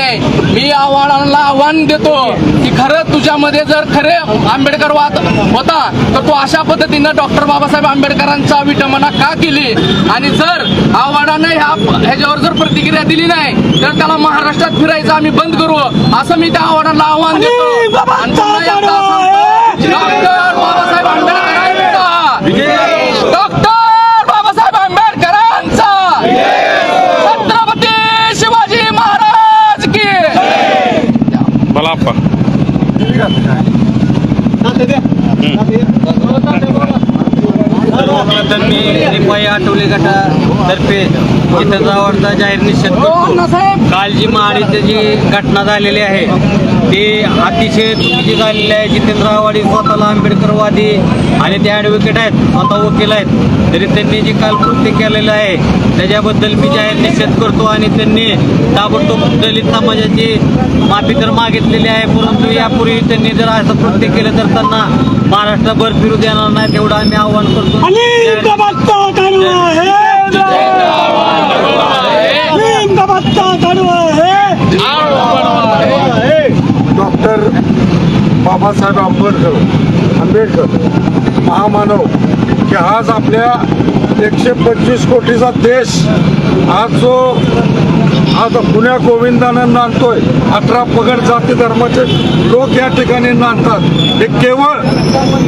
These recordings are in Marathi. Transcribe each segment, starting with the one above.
आहे. मी आव्हानाला आव्हान देतो की खरं तुझ्यामध्ये जर खरे आंबेडकरवाद होता तर तू अशा पद्धतीनं डॉक्टर बाबासाहेब आंबेडकरांचा विटंबना का केली, आणि जर आव्हानानं ह्याच्यावर जर प्रतिक्रिया दिली नाही तर त्याला महाराष्ट्रात फिरायचं आम्ही बंद करू, असं मी त्या आव्हानाला आव्हान देतो. आणि पुन्हा एकदा सांगतो, डॉक्टर बाबासाहेब आंबेडकरांचा, डॉक्टर बाबासाहेब आंबेडकरांचा, छत्रपती शिवाजी महाराज की. मला मी रिपाई आठवले गटातर्फे जितेंद्रावांचा जाहीर निषेध करतो. काल जी महाडीची जी घटना झालेली आहे ती अतिशय चुकीची झालेली आहे. जितेंद्रवाडी स्वतःला आंबेडकरवादी आणि ते ॲडव्होकेट आहेत, स्वतः वकील आहेत, तरी त्यांनी जी काल कृत्य केलेलं आहे त्याच्याबद्दल मी जाहीर निषेध करतो. आणि त्यांनी ताबडतोब दलित समाजाची माफी तर मागितलेली आहे, परंतु यापूर्वी त्यांनी जर असं कृत्य केलं तर त्यांना महाराष्ट्रभर फिरू देणार नाही, तेवढं आम्ही आव्हान करतो. डॉक्टर बाबासाहेब आंबेडकर महामानव की आज आपल्या 125 कोटीचा देश आज पुण्या गोविंदानं नांदतोय. 18 पगड जाती धर्माचे लोक या ठिकाणी नांदतात. हे केवळ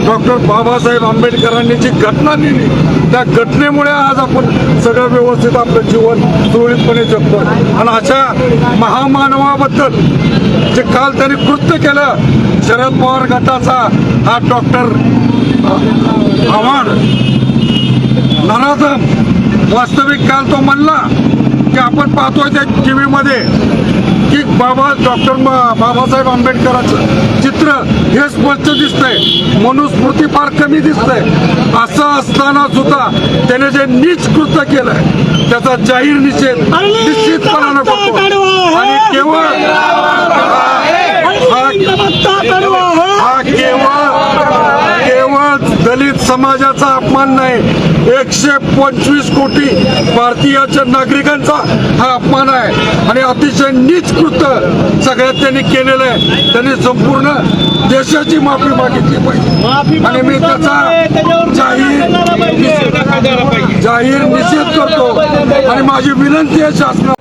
डॉक्टर बाबासाहेब आंबेडकरांनी जी घटना लिहिली त्या घटनेमुळे आज आपण सगळं व्यवस्थित आपलं जीवन सुरळीतपणे जगतोय. आणि अशा महामानवाबद्दल जे काल त्यांनी कृत्य केलं, शरद पवार गटाचा हा डॉक्टर आव्हाड नराधम, वास्तविक काल तो म्हणला की आपण पाहतोय त्या टीव्हीमध्ये की डॉक्टर बाबासाहेब आंबेडकरांचं चित्र हे स्पष्ट दिसतंय, मनुस्मृती फार कमी दिसतंय. असं असताना सुद्धा त्याने जे नीच कृत्य केलंय त्याचा जाहीर निषेध निश्चितपणानं करतो. आणि केवळ दलित समाजाचा अपमान नाही, 125 कोटी भारतीयाच्या नागरिकांचा हा अपमान आहे. आणि अतिशय नीच कृत्य सगळ्यात त्यांनी केलेलं आहे. त्यांनी संपूर्ण देशाची माफी मागितली पाहिजे आणि मी त्याचा जाहीर निषेध करतो. आणि माझी विनंती आहे शासना